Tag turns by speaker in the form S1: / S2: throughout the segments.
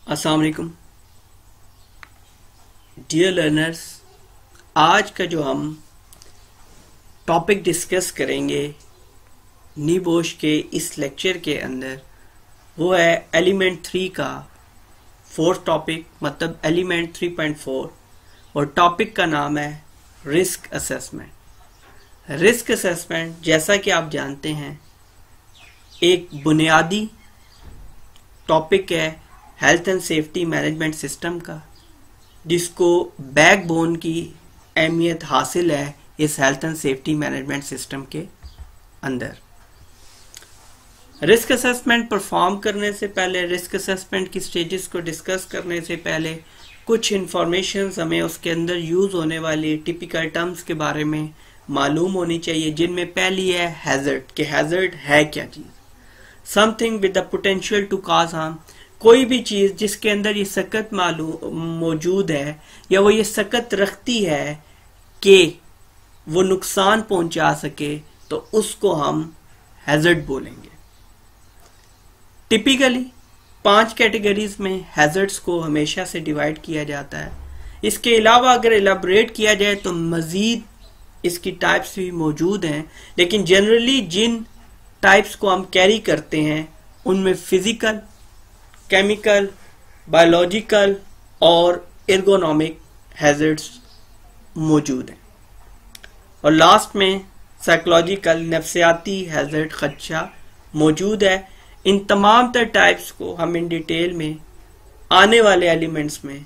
S1: अस्सलाम वालेकुम dear learners. आज का जो हम टॉपिक डिस्कस करेंगे नीबोश के इस लेक्चर के अंदर वो है एलिमेंट 3 का फोर्थ टॉपिक, मतलब एलिमेंट 3.4, और टॉपिक का नाम है रिस्क असेसमेंट। रिस्क असेसमेंट जैसा कि आप जानते हैं एक बुनियादी टॉपिक है health and safety management system का, जिसको बैकबोन की अहमियत हासिल है इस health and safety management system के अंदर। रिस्क असेसमेंट परफॉर्म करने से पहले, रिस्क असेसमेंट की स्टेजेस को डिस्कस करने से पहले कुछ इंफॉर्मेशन हमें उसके अंदर यूज होने वाली टिपिकल टर्म्स के बारे में मालूम होनी चाहिए, जिनमें पहली है हैजर्ड। कि हैजर्ड है क्या चीज? Something with the potential to cause harm. कोई भी चीज जिसके अंदर ये सकत मौजूद है या वो ये सकत रखती है कि वो नुकसान पहुंचा सके, तो उसको हम हैजर्ड बोलेंगे। टिपिकली 5 कैटेगरीज में हैजर्ड्स को हमेशा से डिवाइड किया जाता है। इसके अलावा अगर एलाबोरेट किया जाए तो मजीद इसकी टाइप्स भी मौजूद हैं, लेकिन जनरली जिन टाइप्स को हम कैरी करते हैं उनमें फिजिकल, केमिकल, बायोलॉजिकल और एर्गोनॉमिक हैजर्ड्स मौजूद हैं, और लास्ट में साइकोलॉजिकल नफ्सियाती हैजर्ड खदशा मौजूद है। इन तमाम तर टाइप्स को हम इन डिटेल में आने वाले एलिमेंट्स में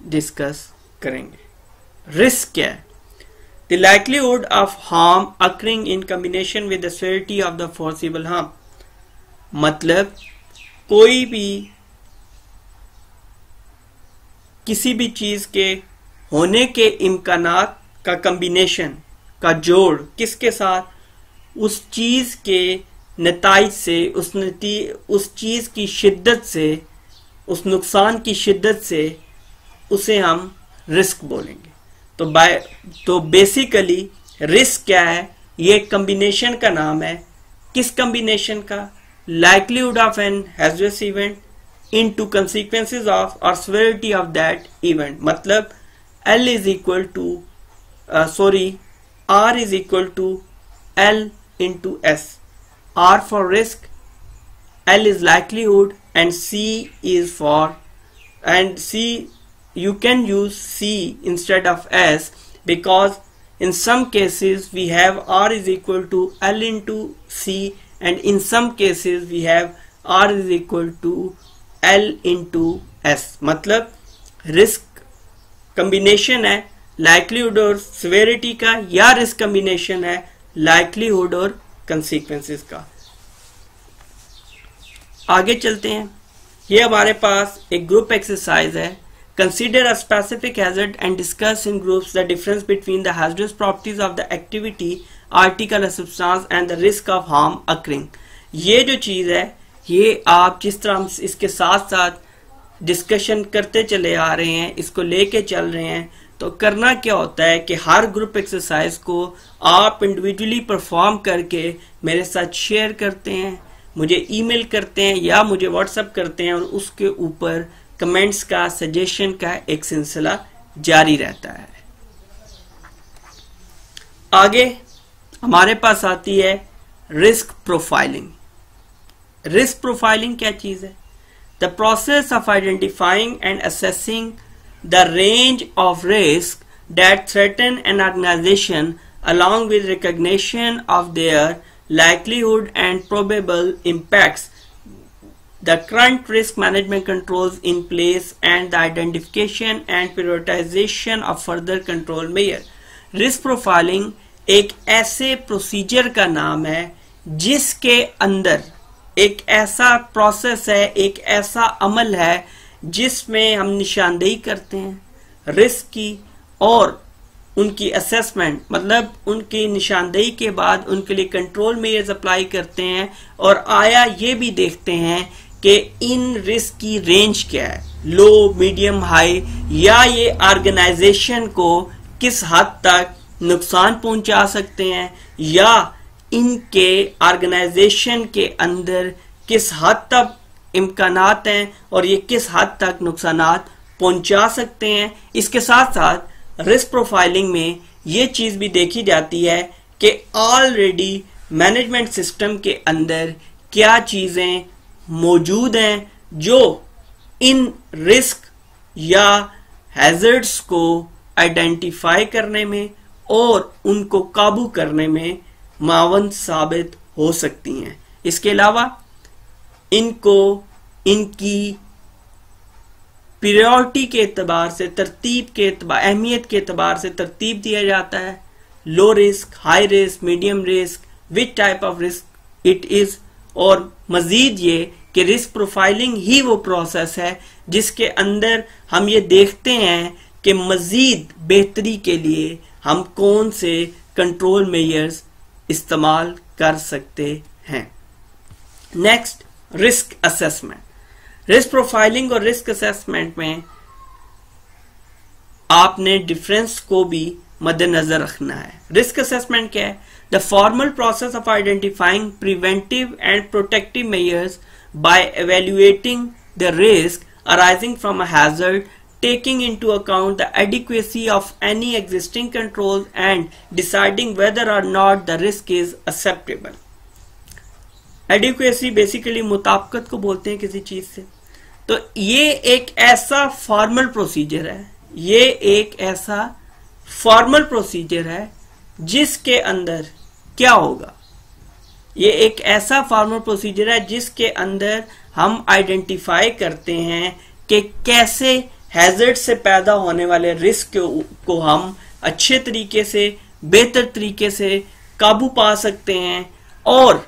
S1: डिस्कस करेंगे। रिस्क क्या है? The likelihood of harm occurring in combination with the severity of the forcible harm. मतलब कोई भी किसी भी चीज के होने के इम्कानात का कॉम्बिनेशन का जोड़ किसके साथ? उस चीज के नताइज से, उस चीज की शिद्दत से, उस नुकसान की शिद्दत से, उसे हम रिस्क बोलेंगे। तो बेसिकली रिस्क क्या है? ये कॉम्बिनेशन का नाम है। किस कॉम्बिनेशन का? likelihood of an hazardous event into consequences of or severity of that event। मतलब L is equal to R is equal to L into S। R for risk, L is likelihood, and C is for, and C you can use C instead of S because in some cases we have R is equal to L into C, and in some cases we have R is equal to L into S। मतलब risk combination है likelihood और severity का, या risk combination है likelihood और consequences का। आगे चलते हैं। ये हमारे पास एक ग्रुप एक्सरसाइज है। Consider a specific hazard and discuss in groups the difference between the hazardous properties of the activity, article or substance and the risk of harm occurring। ये जो चीज है, ये आप जिस तरह हम इसके साथ साथ डिस्कशन करते चले आ रहे हैं, इसको लेके चल रहे हैं, तो करना क्या होता है कि हर ग्रुप एक्सरसाइज को आप इंडिविजुअली परफॉर्म करके मेरे साथ शेयर करते हैं, मुझे ईमेल करते हैं या मुझे व्हाट्सएप करते हैं, और उसके ऊपर कमेंट्स का, सजेशन का एक सिलसिला जारी रहता है। आगे हमारे पास आती है रिस्क प्रोफाइलिंग। रिस्क प्रोफाइलिंग क्या चीज है? The process of identifying and assessing the range of risk that threaten an organisation along with recognition of their likelihood and probable impacts, the current risk management controls in place, and the identification and prioritization of further control measure। Risk profiling एक ऐसे procedure का नाम है जिसके अंदर एक ऐसा process है, एक ऐसा अमल है जिसमें हम निशानदेही करते हैं रिस्क की और उनकी असेसमेंट, मतलब उनकी निशानदेही के बाद उनके लिए कंट्रोल मेजर्स अप्लाई करते हैं, और आया ये भी देखते हैं कि इन रिस्क की रेंज क्या है, लो, मीडियम, हाई, या ये ऑर्गेनाइजेशन को किस हद तक नुकसान पहुंचा सकते हैं, या इनके ऑर्गेनाइजेशन के अंदर किस हद तक इम्कानात हैं और ये किस हद तक नुकसानात पहुंचा सकते हैं। इसके साथ साथ रिस्क प्रोफाइलिंग में ये चीज भी देखी जाती है कि ऑलरेडी मैनेजमेंट सिस्टम के अंदर क्या चीजें मौजूद हैं जो इन रिस्क या हैजर्ड्स को आइडेंटिफाई करने में और उनको काबू करने में मावन साबित हो सकती हैं। इसके अलावा इनको इनकी प्रायोरिटी के एतबार से, तरतीब के एतबार, अहमियत के एतबार से तरतीब दिया जाता है। Low risk, high risk, medium risk, which type of risk it is. और मजीद ये कि रिस्क प्रोफाइलिंग ही वो प्रोसेस है जिसके अंदर हम ये देखते हैं कि मजीद बेहतरी के लिए हम कौन से कंट्रोल मेजर्स इस्तेमाल कर सकते हैं। Next, risk assessment. Risk profiling और रिस्क असेसमेंट में आपने डिफरेंस को भी मद्देनजर रखना है। रिस्क असेसमेंट क्या है? The formal process of identifying preventive and protective measures by evaluating the risk arising from a hazard, taking into account the adequacy of any existing controls and deciding whether or not the risk is acceptable. Adequacy basically मुताबिकत को बोलते हैं किसी चीज से। तो ये एक ऐसा फॉर्मल प्रोसीजर है, ये एक ऐसा फॉर्मल प्रोसीजर है जिसके अंदर क्या होगा? ये एक ऐसा फॉर्मल प्रोसीजर है जिसके अंदर हम आइडेंटिफाई करते हैं कि कैसे हैजर्ड से पैदा होने वाले रिस्क को हम अच्छे तरीके से, बेहतर तरीके से काबू पा सकते हैं और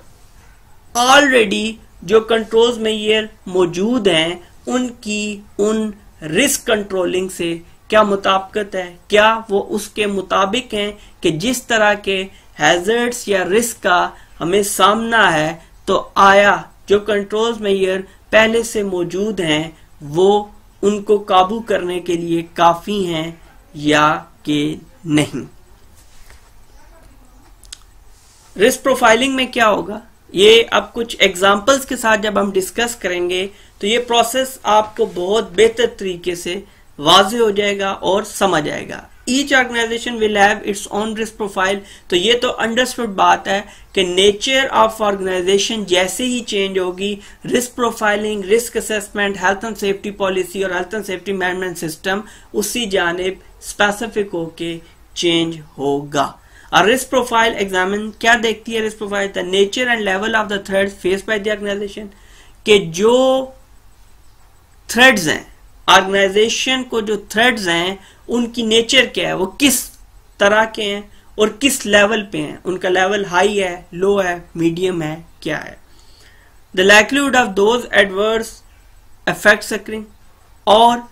S1: ऑलरेडी जो कंट्रोल्स मेजर मौजूद हैं उनकी उन रिस्क कंट्रोलिंग से क्या मुताबिकत है, क्या वो उसके मुताबिक हैं कि जिस तरह के हैजर्ड्स या रिस्क का हमें सामना है, तो आया जो कंट्रोल्स मेजर पहले से मौजूद हैं वो उनको काबू करने के लिए काफी हैं या कि नहीं। रिस्क प्रोफाइलिंग में क्या होगा, ये अब कुछ एग्जांपल्स के साथ जब हम डिस्कस करेंगे तो ये प्रोसेस आपको बहुत बेहतर तरीके से वाज़े हो जाएगा और समझ आएगा। Each organisation will have its own risk profile. तो ये तो अंडरस्टूड बात है कि नेचर ऑफ ऑर्गेनाइजेशन जैसे ही चेंज होगी, risk profiling, risk assessment, health and safety policy और health and safety management system उसी जानिब स्पेसिफिक होके चेंज होगा। और रिस्क प्रोफाइल एग्जामिन क्या देखती है? Risk profile the nature and level of the threads face by the organisation, के जो थ्रेड्स हैं, ऑर्गेनाइजेशन को जो थ्रेड्स हैं उनकी नेचर क्या है, वो किस तरह के हैं और किस लेवल पे हैं, उनका लेवल हाई है, लो है, मीडियम है, क्या है। The likelihood of those adverse effects occurring, और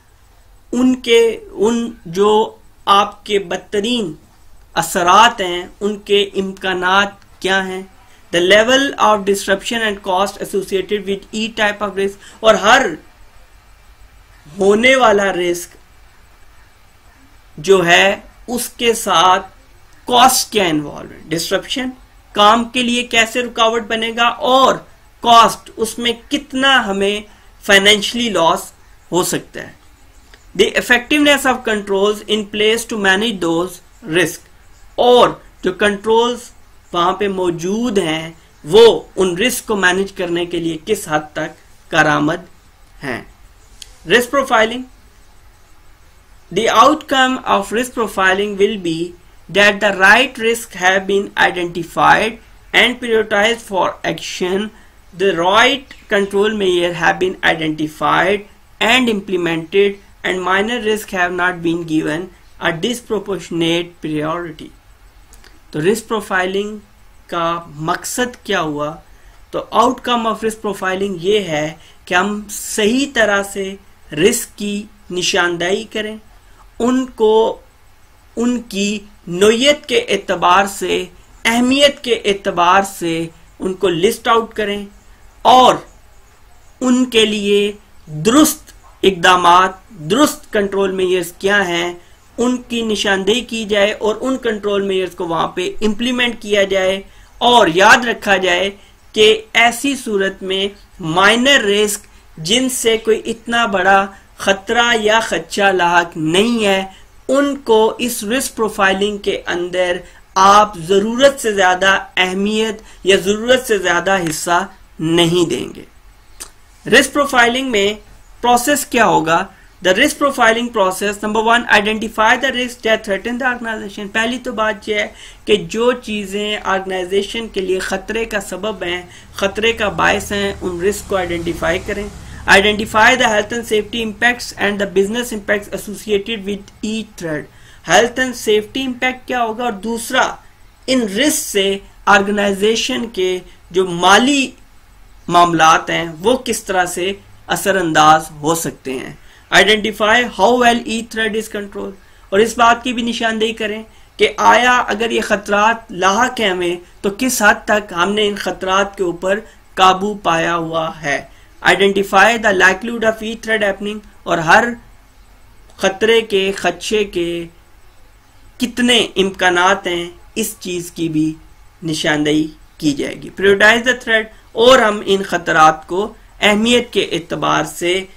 S1: उन जो आपके बदतरीन असरात हैं उनके इम्कानात क्या हैं। The level of disruption and cost associated with each type of risk, और हर होने वाला रिस्क जो है उसके साथ कॉस्ट क्या इन्वॉल्व है। डिस्ट्रप्शन, काम के लिए कैसे रुकावट बनेगा, और कॉस्ट, उसमें कितना हमें फाइनेंशियली लॉस हो सकता है। The effectiveness of controls in place to manage those risk, और जो कंट्रोल्स वहां पे मौजूद हैं वो उन रिस्क को मैनेज करने के लिए किस हद तक कारआमद हैं। Risk profiling, the outcome of risk profiling will be that the right risks have been identified and prioritized for action, the right control measures have been identified and implemented, and minor risks have not been given a disproportionate priority. तो risk profiling का मकसद क्या हुआ? तो outcome of risk profiling ये है कि हम सही तरह से रिस्क की निशानदेही करें, उनको उनकी नोयत के एतबार से, अहमियत के एतबार से उनको लिस्ट आउट करें और उनके लिए दुरुस्त इक़दामात, दुरुस्त कंट्रोल मेजर्स क्या हैं उनकी निशानदेही की जाए और उन कंट्रोल मेजर्स को वहां पे इम्प्लीमेंट किया जाए। और याद रखा जाए कि ऐसी सूरत में माइनर रिस्क जिनसे कोई इतना बड़ा खतरा या खदशा लाक नहीं है, उनको इस रिस्क प्रोफाइलिंग के अंदर आप जरूरत से ज्यादा अहमियत या जरूरत से ज्यादा हिस्सा नहीं देंगे। रिस्क प्रोफाइलिंग में प्रोसेस क्या होगा? The risk profiling process, number 1, identify the risk that threaten the organisation. पहली तो बात यह है कि जो चीजें ऑर्गेनाइजेशन के लिए खतरे का सबब हैं, खतरे का बायस हैं, उन रिस्क को आइडेंटिफाई करें। Identify the health and safety impacts and the business impacts associated with each thread. Health and safety impact क्या होगा, और दूसरा, इन रिस्क से ऑर्गेनाइजेशन के जो माली मामलात हैं वो किस तरह से असरअंदाज हो सकते हैं। Identify how well each thread is control, और इस बात की भी निशानदेही करें कि आया अगर ये खतरात लाहक हैं हमें, तो किस हद तक हमने इन खतरात के ऊपर काबू पाया हुआ है। Identify the likelihood of each thread happening, और हर खतरे के खदशे के कितने इम्कानात हैं, इस चीज की भी निशानदेही की जाएगी। प्रायोरिटाइज द थ्रेड, और हम इन खतरात को अहमियत के एतबार से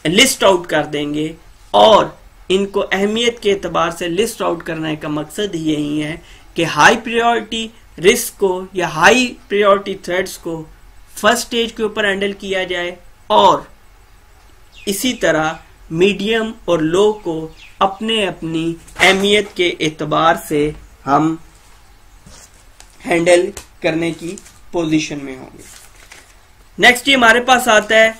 S1: लिस्ट आउट कर देंगे, और इनको अहमियत के एतबार से लिस्ट आउट करने का मकसद यही है कि हाई प्रायोरिटी रिस्क को या हाई प्रायोरिटी थ्रेड्स को फर्स्ट स्टेज के ऊपर हैंडल किया जाए, और इसी तरह मीडियम और लो को अपने अपनी अहमियत के एतबार से हम हैंडल करने की पोजीशन में होंगे। नेक्स्ट ये हमारे पास आता है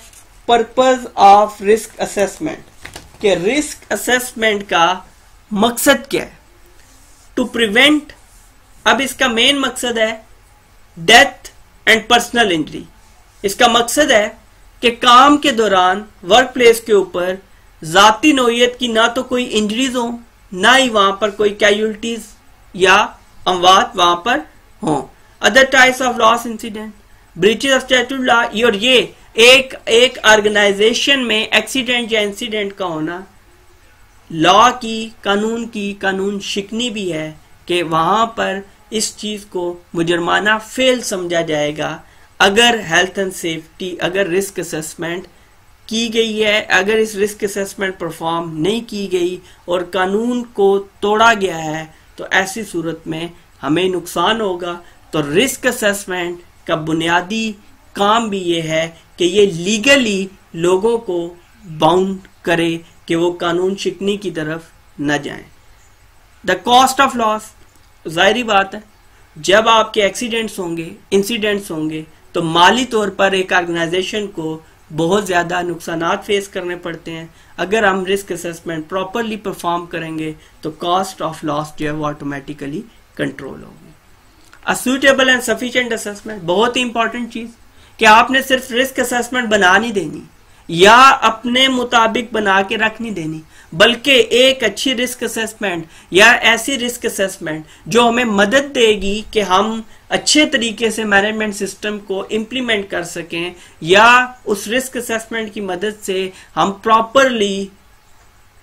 S1: पर्पस ऑफ रिस्क असेसमेंट, कि रिस्क असेसमेंट का मकसद क्या है। टू प्रिवेंट, अब इसका मेन मकसद है डेथ एंड पर्सनल इंजरी। इसका मकसद है कि काम के दौरान वर्क प्लेस के ऊपर जाती नौयत की ना तो कोई इंजरीज हो, ना ही वहां पर कोई कैजुअलिटीज या अमवात वहां पर हो। Other types of loss incident, breaches of statute law, और ये एक ऑर्गेनाइजेशन में एक्सीडेंट या इंसिडेंट का होना लॉ की, कानून शिकनी भी है कि वहां पर इस चीज को मुजरमाना फेल समझा जाएगा अगर हेल्थ एंड सेफ्टी, अगर रिस्क असेसमेंट की गई है, अगर इस रिस्क असेसमेंट परफॉर्म नहीं की गई और कानून को तोड़ा गया है, तो ऐसी सूरत में हमें नुकसान होगा। तो रिस्क असेसमेंट का बुनियादी काम भी ये है कि ये लीगली लोगों को बाउंड करे कि वो कानून शिकनी की तरफ न जाएं। द कॉस्ट ऑफ लॉस, जाहिर बात है जब आपके एक्सीडेंट्स होंगे, इंसिडेंट्स होंगे, तो माली तौर पर एक ऑर्गेनाइजेशन को बहुत ज्यादा नुकसानात फेस करने पड़ते हैं। अगर हम रिस्क असेसमेंट प्रॉपरली परफॉर्म करेंगे तो कॉस्ट ऑफ लॉस जो है वो ऑटोमेटिकली कंट्रोल होगी। A suitable and sufficient assessment, बहुत ही इंपॉर्टेंट चीज, कि आपने सिर्फ रिस्क असेसमेंट बना नहीं देनी या अपने मुताबिक बना के रख नहीं देनी, बल्कि एक अच्छी रिस्क असेसमेंट या ऐसी रिस्क असेसमेंट जो हमें मदद देगी कि हम अच्छे तरीके से मैनेजमेंट सिस्टम को इम्प्लीमेंट कर सकें, या उस रिस्क असेसमेंट की मदद से हम प्रॉपरली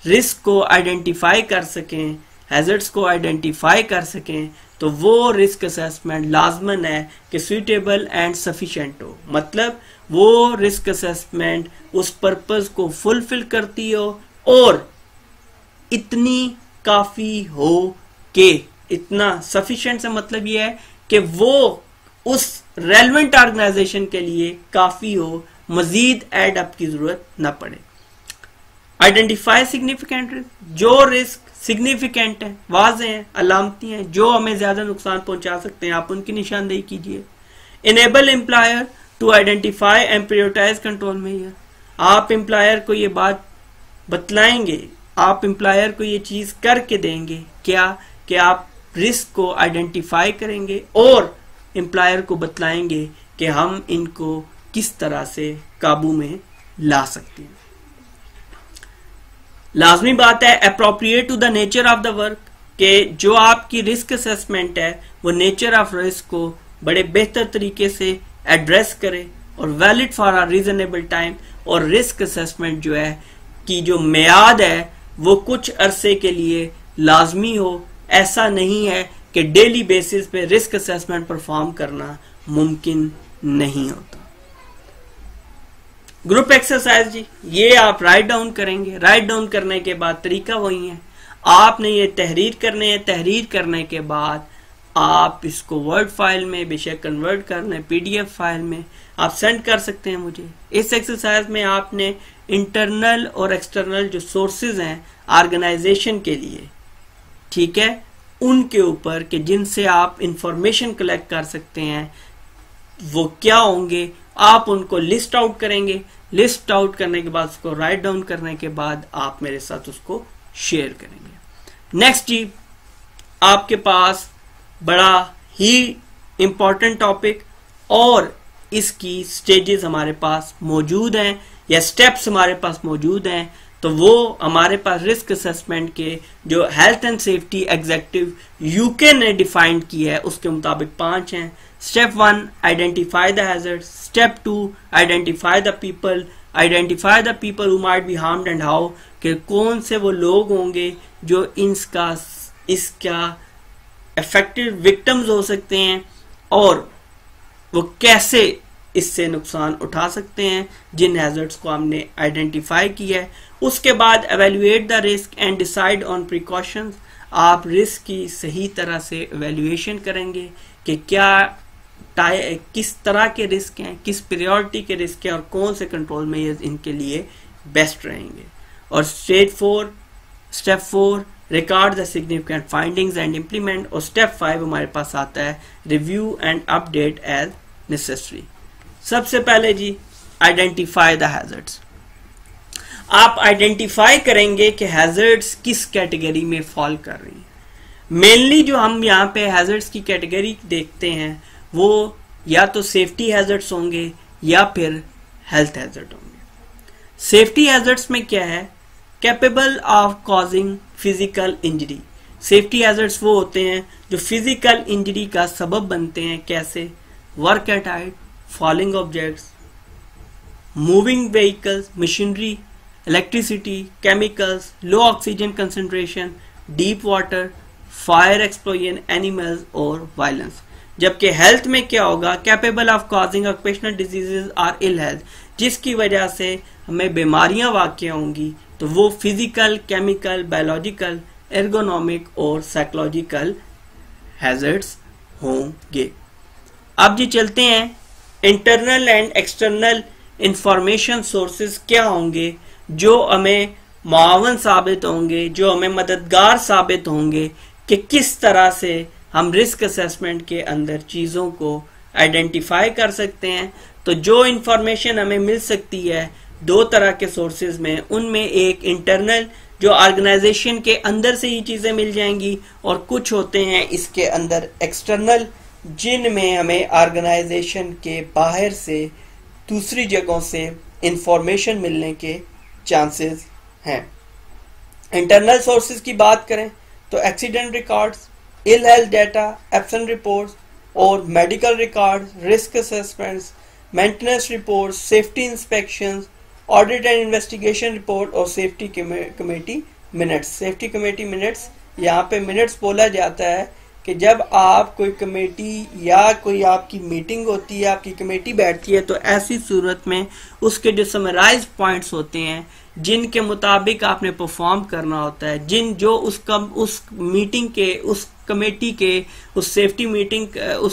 S1: रिस्क को आइडेंटिफाई कर सकें, हैजर्ड्स को आइडेंटिफाई कर सकें, तो वो रिस्क असेसमेंट लाजमन है कि सूटेबल एंड सफिशिएंट हो। मतलब वो रिस्क असेसमेंट उस पर्पस को फुलफिल करती हो और इतनी काफी हो कि, इतना सफिशिएंट से मतलब ये है कि वो उस रेलेवेंट ऑर्गेनाइजेशन के लिए काफी हो, मजीद एड अप की जरूरत ना पड़े। आइडेंटिफाई सिग्निफिकेंट रिस्क, जो रिस्क सिग्निफिकेंट है, वाज़ेह हैं, अलामती हैं, जो हमें ज्यादा नुकसान पहुंचा सकते हैं, आप उनकी निशानदेही कीजिए। Enable employer to identify and prioritise control measure, आप एम्प्लॉयर को ये बात बतलाएंगे, आप एम्प्लॉयर को ये चीज करके देंगे क्या, कि आप रिस्क को आइडेंटिफाई करेंगे और एम्प्लॉयर को बतलाएंगे कि हम इनको किस तरह से काबू में ला सकते हैं। लाजमी बात है appropriate to the nature of the work, के जो आपकी रिस्क असेसमेंट है वो नेचर ऑफ रिस्क को बड़े बेहतर तरीके से एड्रेस करे और valid for a reasonable time, और रिस्क असेसमेंट जो है की जो मियाद है वो कुछ अरसे के लिए लाजमी हो। ऐसा नहीं है कि डेली बेसिस पे रिस्क असेसमेंट परफॉर्म करना मुमकिन नहीं होता। ग्रुप एक्सरसाइज जी, ये आप राइट डाउन करेंगे। राइट डाउन करने के बाद तरीका वही है, आपने ये तहरीर करने हैं। तहरीर करने के बाद आप इसको वर्ड फाइल में बेशक कन्वर्ट कर लें, पीडीएफ फाइल में आप सेंड कर सकते हैं मुझे। इस एक्सरसाइज में आपने इंटरनल और एक्सटर्नल जो सोर्सेज हैं ऑर्गेनाइजेशन के लिए, ठीक है, उनके ऊपर कि जिनसे आप इंफॉर्मेशन कलेक्ट कर सकते हैं वो क्या होंगे, आप उनको लिस्ट आउट करेंगे। लिस्ट आउट करने के बाद उसको राइट डाउन करने के बाद आप मेरे साथ उसको शेयर करेंगे। नेक्स्ट जी, आपके पास बड़ा ही इंपॉर्टेंट टॉपिक और इसकी स्टेजेस हमारे पास मौजूद हैं या स्टेप्स हमारे पास मौजूद हैं। तो वो हमारे पास रिस्क असेसमेंट के जो health and safety executive UK ने डिफाइन किया है उसके मुताबिक 5 हैं। Step 1, identify the hazards. Step 2, identify the people. Identify the people who might be harmed and how, कि कौन से वो लोग होंगे जो इसका इफेक्टेड विक्टिम्स हो सकते हैं और वो कैसे इससे नुकसान उठा सकते हैं जिन हैजर्ड्स को हमने आइडेंटिफाई किया है। उसके बाद evaluate the risk and decide on precautions. आप रिस्क की सही तरह से एवेल्युएशन करेंगे कि क्या किस तरह के रिस्क हैं, किस प्रायोरिटी के रिस्क हैं और कौन से कंट्रोल मेजर्स इनके लिए बेस्ट रहेंगे। और step 4 record the significant findings and implement. और स्टेप 5 हमारे पास आता है review and update as necessary. सबसे पहले जी, आइडेंटिफाई द हैजर्ड्स। आप आइडेंटिफाई करेंगे कि हैजर्ड्स किस कैटेगरी में फॉल कर रही हैं। मेनली जो हम यहाँ पे हैजर्ड्स की कैटेगरी देखते हैं वो या तो सेफ्टी हैजर्ड्स होंगे या फिर हेल्थ हैजर्ड होंगे। सेफ्टी हैजर्ड्स में क्या है, capable of causing physical injury. Safety hazards वो होते हैं जो फिजिकल इंजरी का सबब बनते हैं। कैसे, work at height, falling objects, moving vehicles, machinery, electricity, chemicals, low oxygen concentration, deep water, fire explosion, animals और वायलेंस। जबकि हेल्थ में क्या होगा, capable of causing occupational diseases और इल हेल्थ, जिसकी वजह से हमें बीमारियां वाक़ होंगी। तो वो फिजिकल, केमिकल, बायोलॉजिकल, एर्गोनॉमिक और साइकोलॉजिकल हैजर्ड्स होंगे। अब जी चलते हैं, internal and external information sources क्या होंगे जो हमें मुआवन साबित होंगे, जो हमें मददगार साबित होंगे कि किस तरह से हम रिस्क असेसमेंट के अंदर चीज़ों को आइडेंटिफाई कर सकते हैं। तो जो इंफॉर्मेशन हमें मिल सकती है 2 तरह के सोर्सेज में, उनमें एक इंटरनल जो ऑर्गेनाइजेशन के अंदर से ही चीज़ें मिल जाएंगी और कुछ होते हैं इसके अंदर एक्सटर्नल जिनमें हमें ऑर्गेनाइजेशन के बाहर से दूसरी जगहों से इंफॉर्मेशन मिलने के चांसेस हैं। इंटरनल सोर्सेज की बात करें तो accident records, ill health data, absent reports और medical records, risk assessments, maintenance reports, safety inspections, audit and investigation report और safety committee minutes. Safety committee minutes, यहाँ पे मिनट्स बोला जाता है कि जब आप कोई कमेटी या कोई आपकी मीटिंग होती है, आपकी कमेटी बैठती है, तो ऐसी सूरत में उसके जो समराइज पॉइंट्स होते हैं जिनके मुताबिक आपने परफॉर्म करना होता है, उस मीटिंग के, उस कमेटी के, उस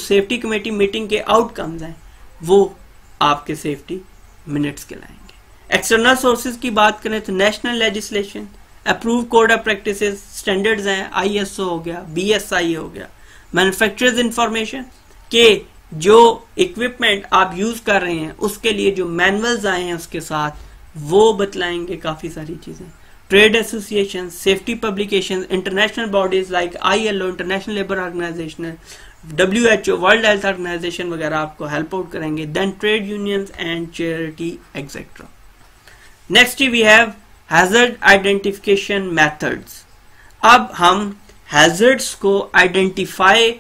S1: सेफ्टी कमेटी मीटिंग के आउटकम्स हैं, वो आपके सेफ्टी मिनट्स कहलाएंगे। एक्सटर्नल सोर्सेज की बात करें तो national legislation, approve code of practices, standards हैं, ISO हो गया, BSI हो गया। मैन्युफैक्चरर्स इंफॉर्मेशन के जो इक्विपमेंट आप यूज कर रहे हैं उसके लिए जो मैनुअल्स आए हैं उसके साथ वो बतलाएंगे काफी सारी चीजें। Trade association, safety publication, international bodies like ILO, international labour organisation, WHO, world health organisation वगैरह आपको हेल्प आउट करेंगे। Then trade unions and charity etcetera. Next we have hazard identification methods. अब हम हैजर्ड्स को आइडेंटिफाई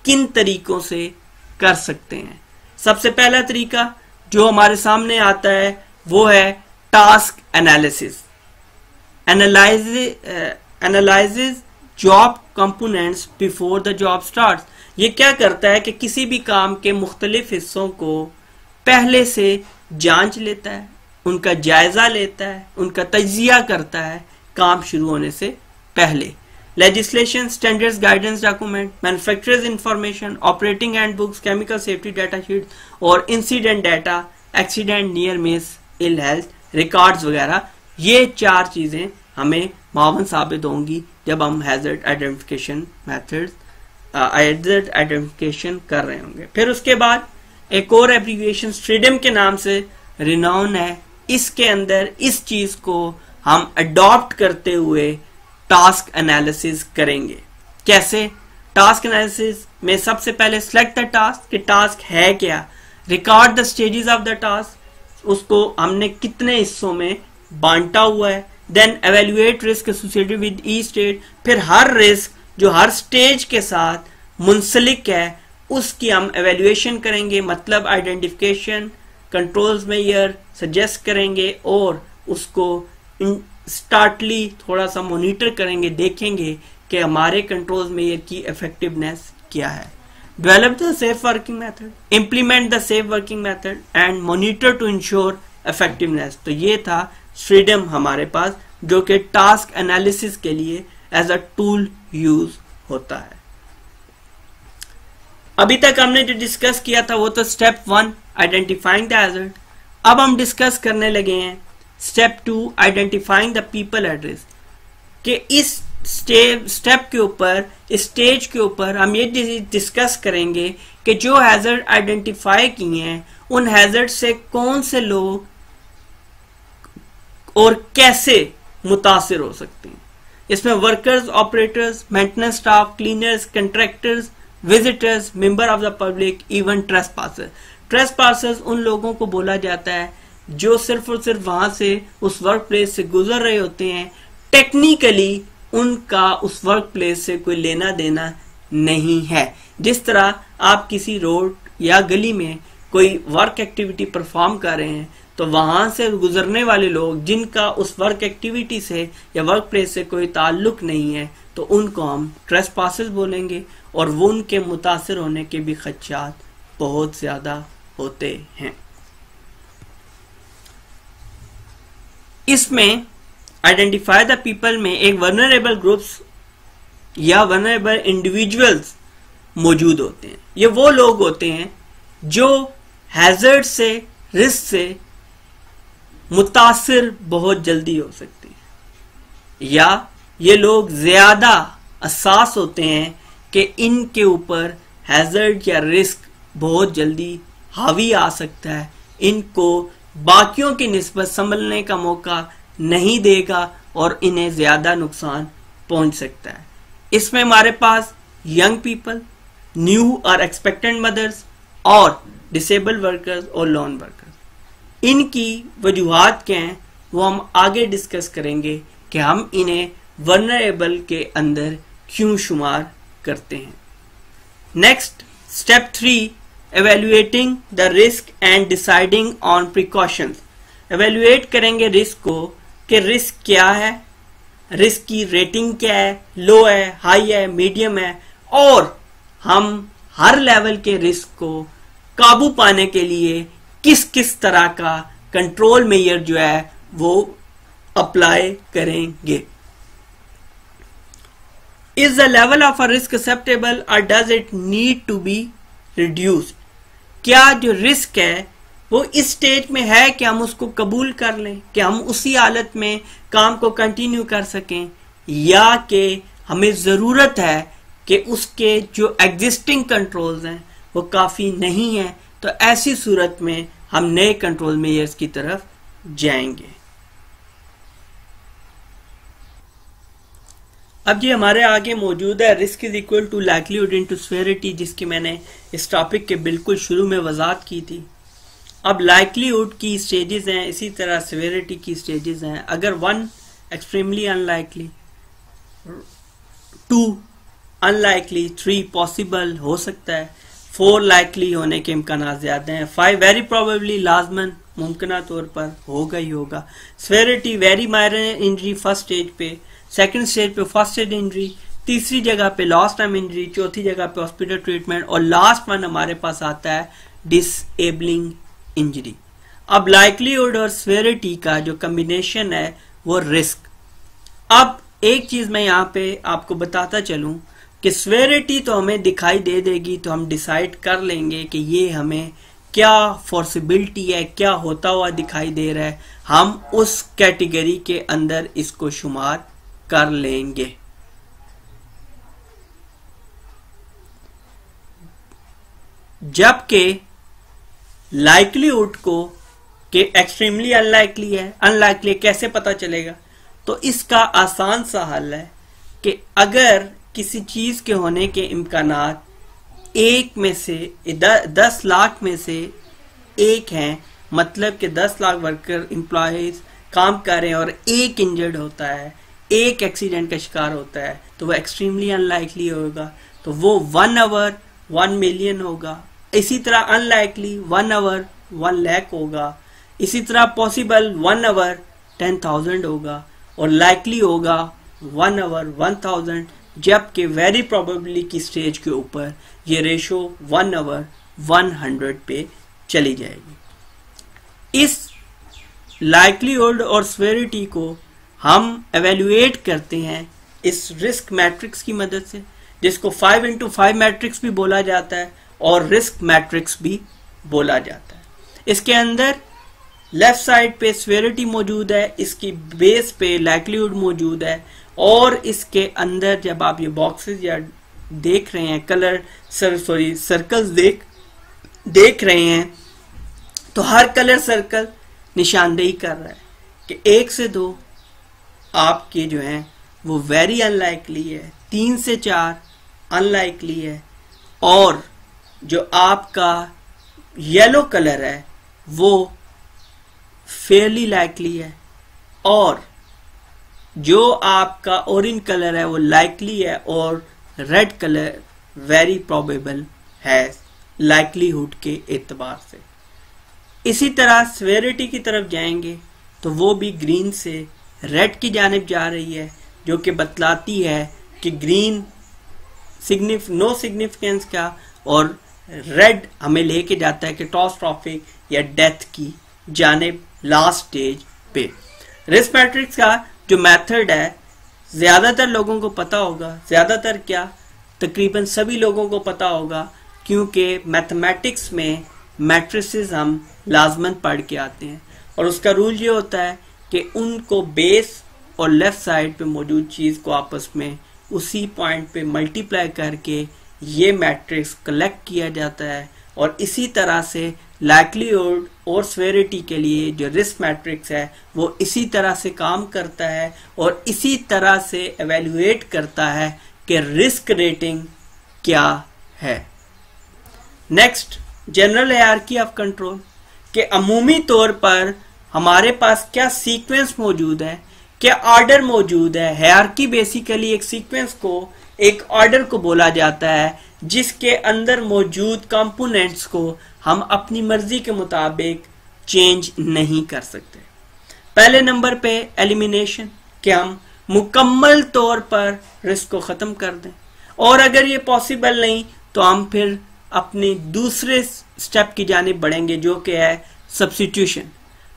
S1: किन तरीकों से कर सकते हैं। सबसे पहला तरीका जो हमारे सामने आता है वो है task analysis. Analyses job components before the job starts. ये क्या करता है कि किसी भी काम के मुख्तलिफ हिस्सों को पहले से जांच लेता है, उनका जायजा लेता है, उनका तजिया करता है काम शुरू होने से पहले। Legislation, standards, guidance document, manufacturers information, operating handbooks, chemical safety data sheet और incident data, accident, near miss, ill health records वगैरह, ये 4 चीजें हमें मावन साबित होंगी जब हम hazard identification methods hazard identification कर रहे होंगे। फिर उसके बाद एक और एब्रीविएशन स्ट्रीडम के नाम से रिनाउन है। इसके अंदर इस चीज को हम अडॉप्ट करते हुए टास्क एनालिसिस करेंगे। कैसे? टास्क एनालिसिस में सबसे पहले सिलेक्ट द टास्क कि टास्क है क्या, record the stages of the task, उसको हमने कितने हिस्सों में बांटा हुआ है, then evaluate risk associated with each stage, फिर हर रिस्क जो हर स्टेज के साथ मुंसलिक है उसकी हम एवेल्युएशन करेंगे, मतलब आइडेंटिफिकेशन, कंट्रोल्स मेजर सजेस्ट करेंगे और उसको स्टार्टली थोड़ा सा मॉनिटर करेंगे, देखेंगे कि हमारे कंट्रोल्स मेजर की इफेक्टिवनेस क्या है। Develop the safe working method, implement the safe working method and monitor to ensure effectiveness. तो ये था फ्रीडम हमारे पास, जो कि टास्क एनालिसिस के लिए एज अ टूल यूज होता है। अभी तक हमने जो डिस्कस किया था वो तो स्टेप 1 आइडेंटिफाइंग द हैजर्ड। अब हम डिस्कस करने लगे हैं step 2 identifying the people at risk, कि इस स्टेप के ऊपर, इस स्टेज के ऊपर हम ये डिस्कस करेंगे कि जो हैजर्ड आइडेंटिफाई किए हैं उन हैजर्ड से कौन से लोग और कैसे मुतासिर हो सकते हैं। इसमें workers, operators, maintenance staff, cleaners, contractors, visitors, member of the public, even trespassers. Trespassers उन लोगों को बोला जाता है जो सिर्फ और सिर्फ वहां से, उस वर्क प्लेस से गुजर रहे होते हैं, टेक्निकली उनका उस वर्क प्लेस से कोई लेना देना नहीं है। जिस तरह आप किसी रोड या गली में कोई वर्क एक्टिविटी परफॉर्म कर रहे हैं तो वहां से गुजरने वाले लोग जिनका उस वर्क एक्टिविटी से या वर्क प्लेस से कोई ताल्लुक नहीं है तो उनको हम ट्रेसपासर्स बोलेंगे, और वो उनके मुतासिर होने के भी खदशात बहुत ज्यादा होते हैं। इसमें आइडेंटिफाई द पीपल में एक वल्नरेबल ग्रुप्स या वल्नरेबल इंडिविजुअल्स मौजूद होते हैं। ये वो लोग होते हैं जो हैजर्ड से, रिस्क से मुतासिर बहुत जल्दी हो सकते हैं, या ये लोग ज्यादा हसास होते हैं कि इनके ऊपर हैजर्ड या रिस्क बहुत जल्दी हावी आ सकता है, इनको बाकियों की निस्बत संभलने का मौका नहीं देगा और इन्हें ज्यादा नुकसान पहुंच सकता है। इसमें हमारे पास यंग पीपल, न्यू और एक्सपेक्टेंट मदर्स और डिसेबल वर्कर्स और लोन वर्कर्स, इनकी वजूहात क्या हैं वो हम आगे डिस्कस करेंगे कि हम इन्हें वल्नरेबल के अंदर क्यों शुमार करते हैं। Next step 3 evaluating the risk and deciding on precautions. Evaluate करेंगे रिस्क को कि रिस्क क्या है, रिस्क की रेटिंग क्या है, लो है, हाई है, मीडियम है, और हम हर लेवल के रिस्क को काबू पाने के लिए किस किस तरह का कंट्रोल मेजर जो है वो अप्लाई करेंगे। Is the level of a risk acceptable और does it need to be reduced. क्या जो रिस्क है वो इस स्टेज में है कि हम उसको कबूल कर लें, कि हम उसी हालत में काम को कंटिन्यू कर सकें, या कि हमें जरूरत है कि उसके जो एग्जिस्टिंग कंट्रोल्स हैं वो काफी नहीं है, तो ऐसी सूरत में हम नए कंट्रोल मेजर्स की तरफ जाएंगे। अब ये हमारे आगे मौजूद है risk is equal to likelihood into severity, जिसकी मैंने इस टॉपिक के बिल्कुल शुरू में वजाहत की थी। अब लाइक्लीहुड की स्टेजेस हैं, इसी तरह सेवेरिटी की स्टेजेस हैं। अगर 1 एक्सट्रीमली अनलाइकली, 2 अनलाइकली, 3 पॉसिबल हो सकता है, 4 लाइकली होने के इम्कान ज्यादा हैं, 5 वेरी प्रोबेबली लाजमन मुमकिन तौर पर होगा ही होगा। Severity very minor injury first stage पे, सेकंड स्टेज पे फर्स्ट एड इंजरी, तीसरी जगह पे लॉस्ट टाइम इंजरी, चौथी जगह पे हॉस्पिटल ट्रीटमेंट, और लास्ट वन हमारे पास आता है डिसेबलिंग इंजरी। अब लाइक्लीहुड और स्वेरिटी का जो कॉम्बिनेशन है वो रिस्क। अब एक चीज मैं यहाँ पे आपको बताता चलूं कि स्वेरिटी तो हमें दिखाई दे देगी, तो हम डिसाइड कर लेंगे कि ये हमें क्या पॉसिबिलिटी है, क्या होता हुआ दिखाई दे रहा है, हम उस कैटेगरी के अंदर इसको शुमार कर लेंगे। जबकि लाइक्लीहुड को कि एक्सट्रीमली अनलाइकली कैसे पता चलेगा? तो इसका आसान सा हल है कि अगर किसी चीज के होने के इम्कानात एक में से 10 लाख में से एक हैं, मतलब कि 10 लाख वर्कर एम्प्लॉयज काम कर रहे हैं और एक इंजर्ड होता है, एक एक्सीडेंट का शिकार होता है, तो वो एक्सट्रीमली अनलाइकली होगा, तो वो 1 आवर 1 मिलियन होगा। इसी तरह अनलाइकली 1 आवर 1 लाख होगा। इसी तरह पॉसिबल 1 आवर 10,000 होगा और लाइकली होगा 1 आवर 1000, जबकि वेरी प्रोबेबली की स्टेज के ऊपर ये रेशो 1 आवर 100 पे चली जाएगी। इस लाइक्लीहुड और स्वेरिटी को हम एवेल्युएट करते हैं इस रिस्क मैट्रिक्स की मदद से, जिसको 5x5 मैट्रिक्स भी बोला जाता है और रिस्क मैट्रिक्स भी बोला जाता है। इसके अंदर लेफ्ट साइड पे स्वेरिटी मौजूद है, इसकी बेस पे लाइक्लीहुड मौजूद है, और इसके अंदर जब आप ये बॉक्सेस या देख रहे हैं कलर सर्कल्स देख रहे हैं, तो हर कलर सर्कल निशानदेही कर रहा है कि 1 से 2 आपके जो हैं वो वेरी अनलाइकली है, 3 से 4 अनलाइकली है, और जो आपका येलो कलर है वो फेयरली लाइकली है, और जो आपका ऑरेंज कलर है वो लाइकली है, और रेड कलर वेरी प्रोबेबल है लाइकलीहुड के एतबार से। इसी तरह स्वेरिटी की तरफ जाएंगे तो वो भी ग्रीन से रेड की जानिब जा रही है, जो कि बतलाती है कि ग्रीन नो सिग्निफिकेंस का, और रेड हमें लेके जाता है कैटास्ट्रोफिक या डेथ की जानिब लास्ट स्टेज पे। रिस्क मैट्रिक्स का जो मेथड है ज्यादातर लोगों को पता होगा, ज्यादातर क्या तकरीबन सभी लोगों को पता होगा, क्योंकि मैथमेटिक्स में मैट्रिसेस हम लाजमन पढ़ के आते हैं, और उसका रूल ये होता है कि उनको बेस और लेफ्ट साइड पे मौजूद चीज को आपस में उसी पॉइंट पे मल्टीप्लाई करके ये मैट्रिक्स कलेक्ट किया जाता है, और इसी तरह से लाइक्लीहुड और स्वेरिटी के लिए जो रिस्क मैट्रिक्स है वो इसी तरह से काम करता है, और इसी तरह से एवेल्युएट करता है कि रिस्क रेटिंग क्या है। Next, general hierarchy of control के अमूमी तौर पर हमारे पास क्या सीक्वेंस मौजूद है, क्या ऑर्डर मौजूद है। हायरार्की बेसिकली एक सीक्वेंस को, एक ऑर्डर को बोला जाता है जिसके अंदर मौजूद कंपोनेंट्स को हम अपनी मर्जी के मुताबिक चेंज नहीं कर सकते। पहले नंबर पे एलिमिनेशन, कि हम मुकम्मल तौर पर रिस्क को खत्म कर दें, और अगर ये पॉसिबल नहीं तो हम फिर अपने दूसरे स्टेप की जानिब बढ़ेंगे, जो कि है सब्स्टिट्यूशन।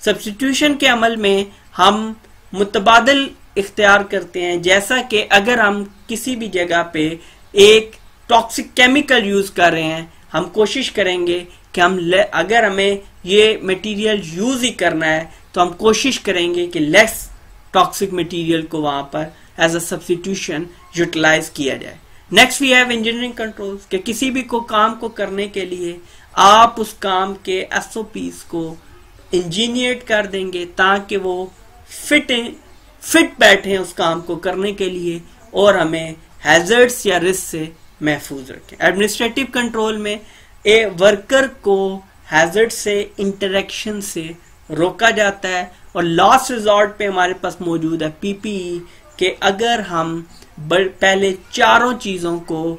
S1: सब्स्टिट्यूशन के अमल में हम मुतबादिल इख्तियार करते हैं, जैसा कि अगर हम किसी भी जगह पे एक टॉक्सिक केमिकल यूज कर रहे हैं, हम कोशिश करेंगे कि अगर हमें ये मटेरियल यूज ही करना है तो हम कोशिश करेंगे कि लेस टॉक्सिक मटेरियल को वहां पर एज अ सब्स्टिट्यूशन यूटिलाइज किया जाए। Next we have engineering controls, कि किसी भी काम को करने के लिए आप उस काम के SOPs को इंजीनियर कर देंगे ताकि वो फिट बैठे उस काम को करने के लिए, और हमें हैजर्ड्स या रिस्क से महफूज रखें। एडमिनिस्ट्रेटिव कंट्रोल में वर्कर को हैजर्ड से, इंटरेक्शन से रोका जाता है, और लास्ट रिजॉर्ट पे हमारे पास मौजूद है PPE, कि अगर हम पहले चारों चीजों को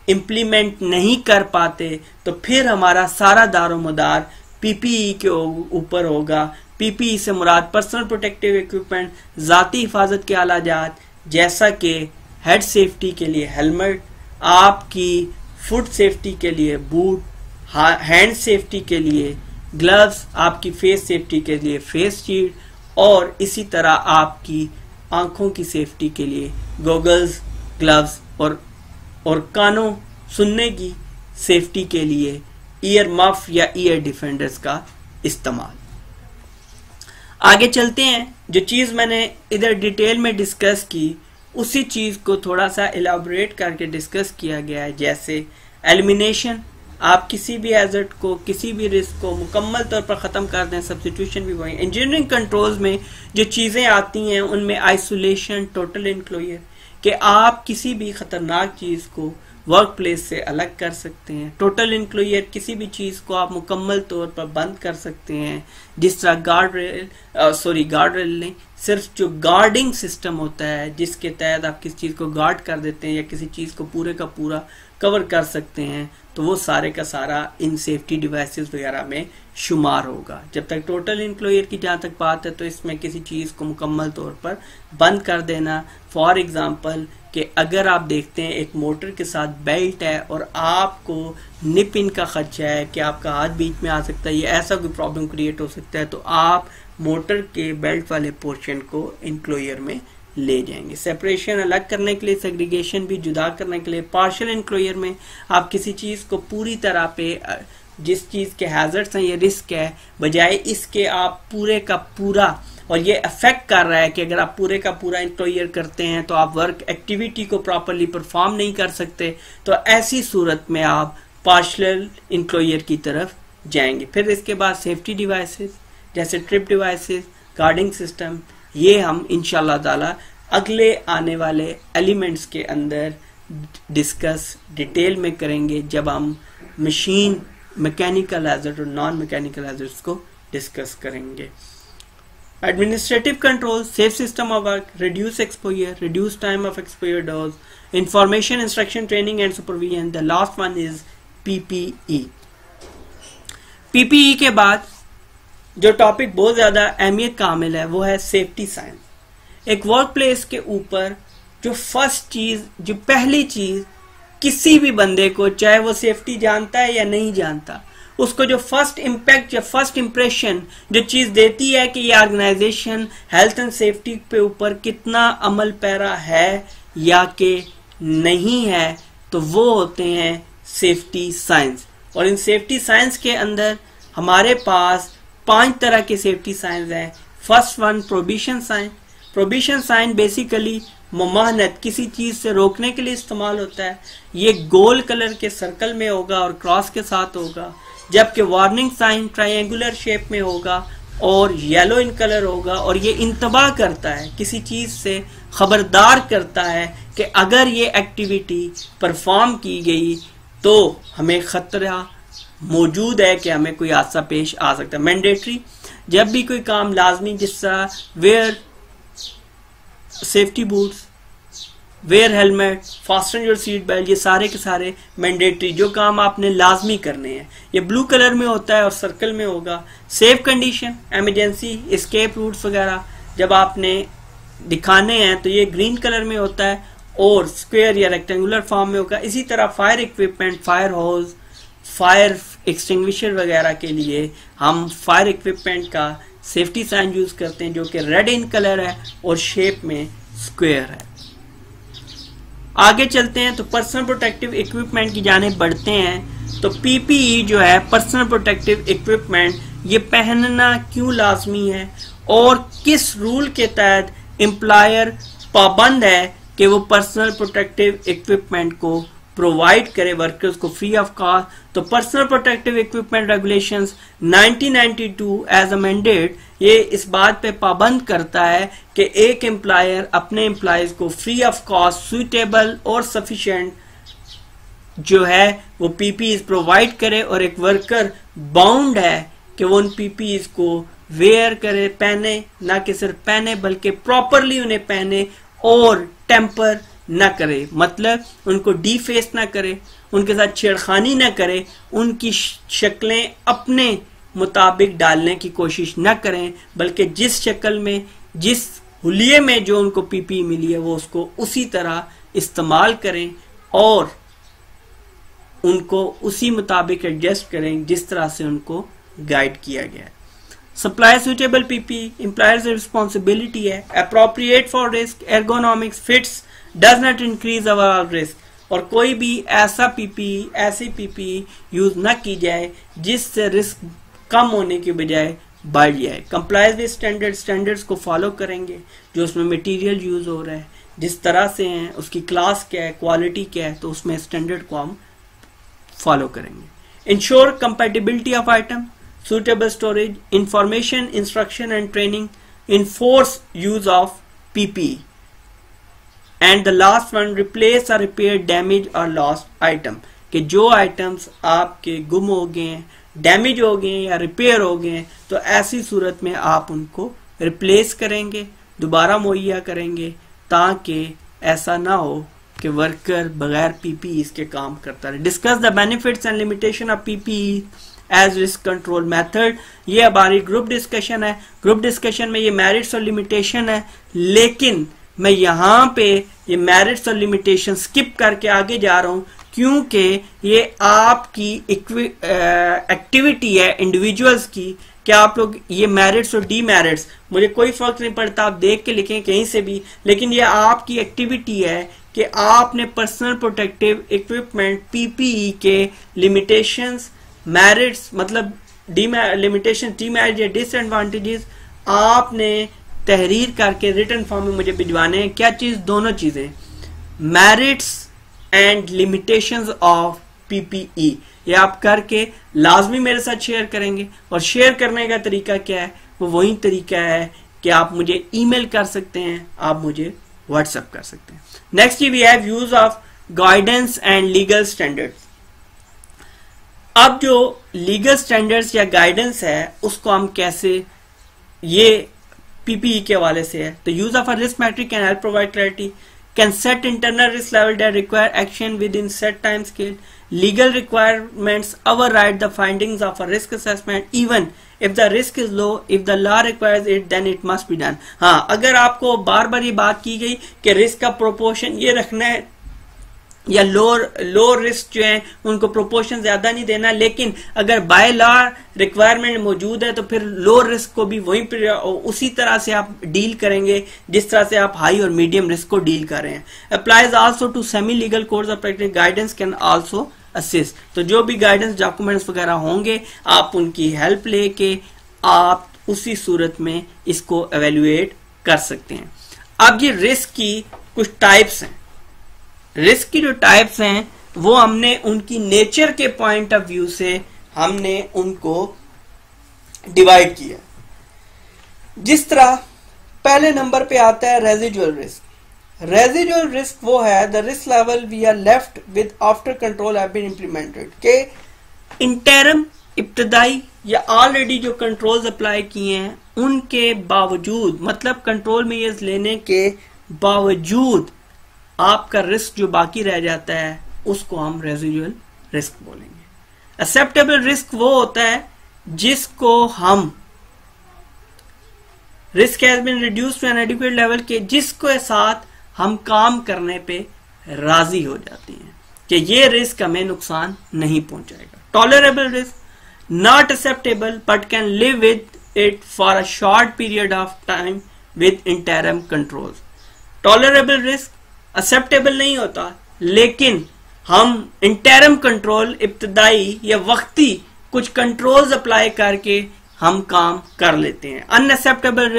S1: इम्प्लीमेंट नहीं कर पाते तो फिर हमारा सारा दारोमदार PPE के ऊपर होगा। PPE से मुराद पर्सनल प्रोटेक्टिव इक्विपमेंट, जाती हिफाजत के आलाजात, जैसा कि हेड सेफ्टी के लिए हेलमेट, आपकी फुट सेफ्टी के लिए बूट, हैंड सेफ्टी के लिए ग्लव्स आपकी फेस सेफ्टी के लिए फेस शील्ड, और इसी तरह आपकी आंखों की सेफ्टी के लिए गॉगल्स, ग्लव्स और कानों सुनने की सेफ्टी के लिए ईयर मफ या ईयर डिफेंडर्स का इस्तेमाल। आगे चलते हैं। जो चीज मैंने इधर डिटेल में डिस्कस की उसी चीज को थोड़ा सा इलाबोरेट करके डिस्कस किया गया है। जैसे एलिमिनेशन, आप किसी भी हैजर्ड को, किसी भी रिस्क को मुकम्मल तौर पर खत्म कर दें। सब्स्टिट्यूशन भी वही। इंजीनियरिंग कंट्रोल्स में जो चीजें आती हैं उनमें आइसोलेशन, टोटल इनक्लोजर, कि आप किसी भी खतरनाक चीज को वर्क प्लेस से अलग कर सकते हैं। टोटल इनक्लोजर, किसी भी चीज को आप मुकम्मल तौर पर बंद कर सकते हैं, जिस तरह गार्ड रेल नहीं, सिर्फ जो गार्डिंग सिस्टम होता है जिसके तहत आप किसी चीज को गार्ड कर देते हैं या किसी चीज को पूरे का पूरा कवर कर सकते हैं, तो वो सारे का सारा इन सेफ्टी डिवाइसेस वगैरह में शुमार होगा। जब तक टोटल इनक्लोजर की जहां तक बात है तो इसमें किसी चीज को मुकम्मल तौर पर बंद कर देना। फॉर एग्जांपल कि अगर आप देखते हैं एक मोटर के साथ बेल्ट है और आपको निप इन का खर्चा है कि आपका हाथ बीच में आ सकता है, ये ऐसा कोई प्रॉब्लम क्रिएट हो सकता है, तो आप मोटर के बेल्ट वाले पोर्शन को इनक्लोजर में ले जाएंगे। सेपरेशन अलग करने के लिए, सेग्रीगेशन भी जुदा करने के लिए। पार्शियल इनक्लोजर में आप किसी चीज को पूरी तरह पे, जिस चीज के हैजर्ड्स हैं, ये रिस्क है, बजाय इसके आप पूरे का पूरा, और ये अफेक्ट कर रहा है कि अगर आप पूरे का पूरा इनक्लोजर करते हैं तो आप वर्क एक्टिविटी को प्रॉपरली परफॉर्म नहीं कर सकते, तो ऐसी सूरत में आप पार्शियल इनक्लोजर की तरफ जाएंगे। फिर इसके बाद सेफ्टी डिवाइसेस जैसे ट्रिप डिवाइसेस, गार्डिंग सिस्टम, ये हम इंशाल्लाह ताला अगले आने वाले एलिमेंट्स के अंदर डिस्कस डिटेल में करेंगे जब हम मशीन मैकेनिकल हैजर्ड और नॉन मैकेनिकल हैजर्ड्स को डिस्कस करेंगे। Administrative control, safe system of work, reduce exposure, reduce time of exposure dose, information, instruction, training and supervision. The last one is PPE. PPE के बाद जो topic बहुत ज्यादा अहमियत का हामिल है वो है सेफ्टी साइंस। एक वर्क प्लेस के ऊपर जो फर्स्ट चीज, जो पहली चीज किसी भी बंदे को, चाहे वो सेफ्टी जानता है या नहीं जानता, उसको जो फर्स्ट इम्पैक्ट या फर्स्ट इंप्रेशन जो चीज देती है कि ये ऑर्गेनाइजेशन हेल्थ एंड सेफ्टी पे ऊपर कितना अमल पैरा है या कि नहीं है, तो वो होते हैं सेफ्टी साइंस। और इन सेफ्टी साइंस के अंदर हमारे पास 5 तरह के सेफ्टी साइंस हैं। First one prohibition sign. Prohibition sign basically ममानत, किसी चीज से रोकने के लिए इस्तेमाल होता है। ये गोल कलर के सर्कल में होगा और क्रॉस के साथ होगा, जबकि वार्निंग साइन ट्रायंगुलर शेप में होगा और येलो इन कलर होगा, और ये इंतबाह करता है, किसी चीज से खबरदार करता है कि अगर ये एक्टिविटी परफॉर्म की गई तो हमें खतरा मौजूद है कि हमें कोई हादसा पेश आ सकता है। मैंडेटरी, जब भी कोई काम लाजमी, जिस तरह wear safety boots, wear helmet, fasten your seat belt, ये सारे के सारे मैंडेटरी जो काम आपने लाजमी करने हैं, ये ब्लू कलर में होता है और सर्कल में होगा। Safe condition, emergency, escape routes वगैरह जब आपने दिखाने हैं तो ये ग्रीन कलर में होता है और स्क्वायर या रेक्टेंगुलर फॉर्म में होगा। इसी तरह fire equipment, fire hose, fire extinguisher वगैरह के लिए हम फायर इक्विपमेंट का सेफ्टी साइन यूज करते हैं जो कि रेड इन कलर है और शेप में स्क्वायर है। आगे चलते हैं तो पर्सनल प्रोटेक्टिव इक्विपमेंट की जाने बढ़ते हैं। तो पीपीई जो है पर्सनल प्रोटेक्टिव इक्विपमेंट, ये पहनना क्यों लाजमी है और किस रूल के तहत एम्प्लॉयर पाबंद है कि वो पर्सनल प्रोटेक्टिव इक्विपमेंट को प्रोवाइड करे वर्कर्स को फ्री ऑफ कॉस्ट। तो personal protective equipment regulations 1992 as amended, ये इस बात पे पाबंद करता है कि एक एम्प्लॉयर अपने एम्प्लॉयज को फ्री ऑफ कॉस्ट सुइटेबल और सफिशिएंट जो है वो पीपीईज प्रोवाइड करे, और एक वर्कर बाउंड है कि वो उन पीपीईज को वेयर करे, पहने, ना कि सिर्फ पहने बल्कि प्रॉपरली उन्हें पहने और टेम्पर न करे, मतलब उनको डीफेस ना करे, उनके साथ छेड़खानी ना करे, उनकी शक्लें अपने मुताबिक डालने की कोशिश न करें, बल्कि जिस शक्ल में, जिस हुलिये में जो उनको पीपी मिली है वो उसको उसी तरह इस्तेमाल करें और उनको उसी मुताबिक एडजस्ट करें जिस तरह से उनको गाइड किया गया है। Supply suitable PPE employers responsibility है, appropriate for risk, ergonomics, fits, does not increase overall risk, और कोई भी ऐसा पीपीई ऐसी पीपीई यूज न की जाए जिससे रिस्क कम होने की बजाय बढ़ जाए। कंप्लाइज विद स्टैंडर्ड्स को फॉलो करेंगे, जो उसमें मटेरियल यूज हो रहा है जिस तरह से है, उसकी क्लास क्या है, क्वालिटी क्या है, तो उसमें स्टैंडर्ड को हम फॉलो करेंगे। Ensure compatibility of item, suitable storage, information, instruction and training, enforce use of PPE, and the last one, replace or repair damaged or lost item, कि जो आइटम्स आपके गुम हो गए हैं, डैमेज हो गए या रिपेयर हो गए, तो ऐसी सूरत में आप उनको रिप्लेस करेंगे, दोबारा मुहैया करेंगे, ताकि ऐसा ना हो कि वर्कर बगैर पीपीई इसके काम करता रहे। Discuss the benefits and limitation of PPE as risk control method, ये हमारी ग्रुप डिस्कशन है। ग्रुप डिस्कशन में ये मेरिट्स और लिमिटेशन है, लेकिन मैं यहाँ पे ये मेरिट्स और लिमिटेशन स्किप करके आगे जा रहा हूँ, क्योंकि ये आपकी एक्टिविटी है इंडिविजुअल्स की कि आप लोग ये मेरिट्स और डीमेरिट्स, मुझे कोई फर्क नहीं पड़ता, आप देख के लिखें कहीं से भी, लेकिन ये आपकी एक्टिविटी है कि आपने पर्सनल प्रोटेक्टिव इक्विपमेंट पीपीई के लिमिटेशंस, मेरिट्स मतलब लिमिटेशन, डीमेरिट या डिसएडवांटेजेस आपने तहरीर करके रिटन फॉर्म में मुझे भिजवाने हैं। क्या चीज? दोनों चीजें, merits and limitations of PPE, ये आप करके लाजमी मेरे साथ शेयर करेंगे। और शेयर करने का तरीका क्या है? वो वही तरीका है कि आप मुझे ईमेल कर सकते हैं, आप मुझे व्हाट्सएप कर सकते हैं। Next we have use of guidance and legal standards. अब जो लीगल स्टैंडर्ड्स या गाइडेंस है उसको हम कैसे, ये पीपीई के हवाले से है। तो use of a risk matrix can help provide clarity, can set internal risk level that require action with in set time scale, legal requirements override the findings of a risk assessment even if the risk is low, if the law requires it then it must be done. हाँ, अगर आपको बार बार ये बात की गई कि risk का proportion ये रखना है या लो रिस्क जो है उनको प्रोपोर्शन ज्यादा नहीं देना, लेकिन अगर बाय लॉ रिक्वायरमेंट मौजूद है तो फिर लो रिस्क को भी वहीं पर उसी तरह से आप डील करेंगे जिस तरह से आप हाई और मीडियम रिस्क को डील कर रहे हैं। Applies also to semi legal course of practice, guidance can also assist. तो जो भी गाइडेंस डॉक्यूमेंट्स वगैरह होंगे आप उनकी हेल्प लेके आप उसी सूरत में इसको एवेल्युएट कर सकते हैं। अब ये रिस्क की कुछ टाइप्स हैं। रिस्क की जो टाइप्स हैं वो हमने उनकी नेचर के पॉइंट ऑफ व्यू से हमने उनको डिवाइड किया। जिस तरह पहले नंबर पे आता है रेजिडुअल रिस्क। रेजिडुअल रिस्क वो है the risk level we are left with after control have been implemented, के इंटरम इब्तदाई या ऑलरेडी जो कंट्रोल्स अप्लाई किए हैं उनके बावजूद, मतलब कंट्रोल मेजर्स लेने के बावजूद आपका रिस्क जो बाकी रह जाता है उसको हम रेजिडुअल रिस्क बोलेंगे। एक्सेप्टेबल रिस्क वो होता है जिसको हम risk has been reduced to an adequate level के जिसके साथ हम काम करने पे राजी हो जाते हैं कि ये रिस्क हमें नुकसान नहीं पहुंचाएगा। Tolerable risk, not acceptable but can live with it for a short period of time with interim controls. Tolerable risk acceptable नहीं होता, लेकिन हम इंटरम कंट्रोल इब्तदाई या वक्ती कुछ कंट्रोल्स अप्लाई करके हम काम कर लेते हैं। Unacceptable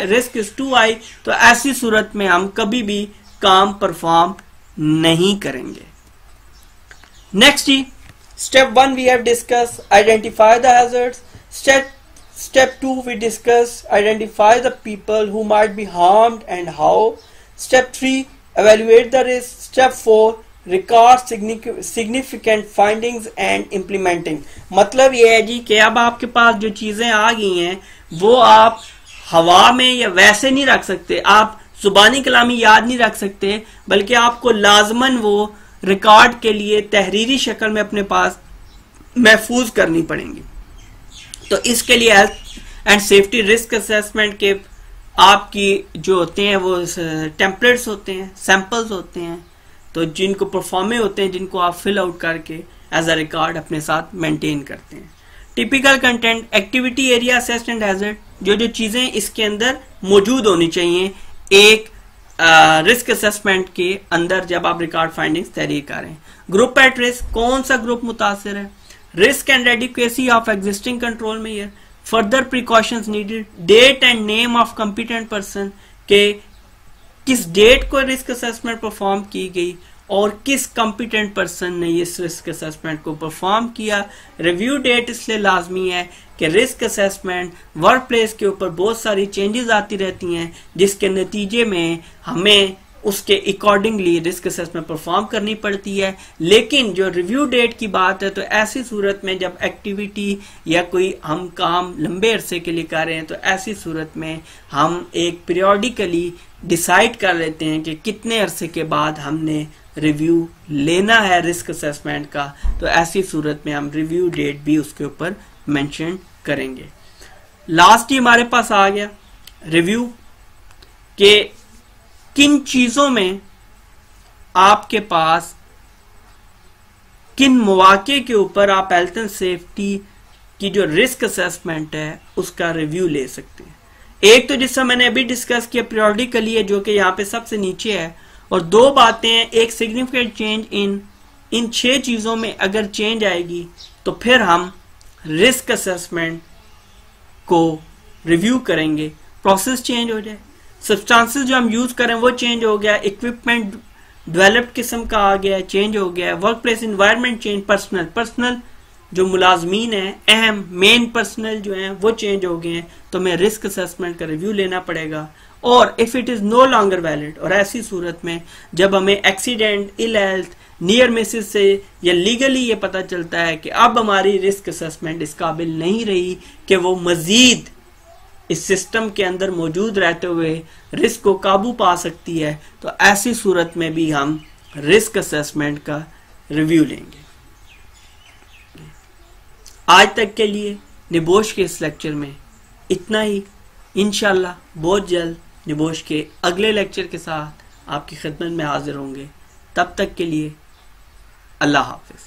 S1: risk is too high, तो ऐसी सूरत में हम कभी भी काम परफॉर्म नहीं करेंगे। नेक्स्ट जी, step 1 we have discuss identify the hazards. Step 2 we discuss identify the people who might be harmed and how. Step 3 evaluate the risk. Step 4 record significant findings and implementing। मतलब ये है जी कि अब आपके पास जो चीजें आ गई हैं वो आप हवा में या वैसे नहीं रख सकते, आप जुबानी कलामी याद नहीं रख सकते, बल्कि आपको लाजमन वो रिकॉर्ड के लिए तहरीरी शक्ल में अपने पास महफूज करनी पड़ेंगी। तो इसके लिए health and safety risk assessment के आपकी जो होते हैं वो टेम्पलेट्स होते हैं, सैंपल्स होते हैं, तो जिनको परफॉर्मे होते हैं, जिनको आप फिल आउट करके एज अ रिकॉर्ड अपने साथ मेंटेन करते हैं। Typical content, activity area assessed and hazard, जो चीजें इसके अंदर मौजूद होनी चाहिए एक रिस्क असेसमेंट के अंदर जब आप रिकॉर्ड फाइंडिंग्स तैयार कर रहे हैं। ग्रुप एट रिस्क, कौन सा ग्रुप मुतासिर है, risk and adequacy of existing control measure, further precautions needed, date and name of competent person के किस डेट को रिस्क असेसमेंट परफॉर्म की गई और किस कॉम्पिटेंट पर्सन ने इस रिस्क असेसमेंट को परफॉर्म किया। रिव्यू डेट इसलिए लाजमी है कि रिस्क असेसमेंट वर्क प्लेस के ऊपर बहुत सारी चेंजेस आती रहती हैं जिसके नतीजे में हमें उसके अकॉर्डिंगली रिस्क असेसमेंट परफॉर्म करनी पड़ती है। लेकिन जो रिव्यू डेट की बात है तो ऐसी सूरत में जब एक्टिविटी या कोई हम काम लंबे अरसे के लिए कर रहे हैं तो ऐसी सूरत में हम एक पीरियोडिकली डिसाइड कर लेते हैं कि कितने अरसे के बाद हमने रिव्यू लेना है रिस्क असेसमेंट का, तो ऐसी सूरत में हम रिव्यू डेट भी उसके ऊपर मेंशन करेंगे। लास्ट ही हमारे पास आ गया रिव्यू के किन चीजों में आपके पास किन मौके के ऊपर आप हेल्थ एंड सेफ्टी की जो रिस्क असेसमेंट है उसका रिव्यू ले सकते हैं। एक तो जिससे मैंने अभी डिस्कस किया पीरियोडिकली है जो कि यहाँ पे सबसे नीचे है, और दो बातें हैं, एक सिग्निफिकेंट चेंज इन 6 चीजों में अगर चेंज आएगी तो फिर हम रिस्क असेसमेंट को रिव्यू करेंगे। प्रोसेस चेंज हो जाए, सब्सटेंसेस जो हम यूज करें वो चेंज हो गया, इक्विपमेंट डेवलप्ड किस्म का आ गया, चेंज हो गया, work place environment change, personal जो मुलाजमीन है अहम मेन पर्सनल जो है वो चेंज हो गए हैं, तो हमें रिस्क असेसमेंट का रिव्यू लेना पड़ेगा। और if it is no longer valid, और ऐसी सूरत में जब हमें accident, ill health, near misses से या लीगली ये पता चलता है कि अब हमारी रिस्क असेसमेंट इस काबिल नहीं रही कि वो मजीद इस सिस्टम के अंदर मौजूद रहते हुए रिस्क को काबू पा सकती है, तो ऐसी सूरत में भी हम रिस्क असेसमेंट का रिव्यू लेंगे। आज तक के लिए निबोश के इस लेक्चर में इतना ही। इंशाल्लाह बहुत जल्द निबोश के अगले लेक्चर के साथ आपकी खिदमत में हाजिर होंगे। तब तक के लिए अल्लाह हाफिज।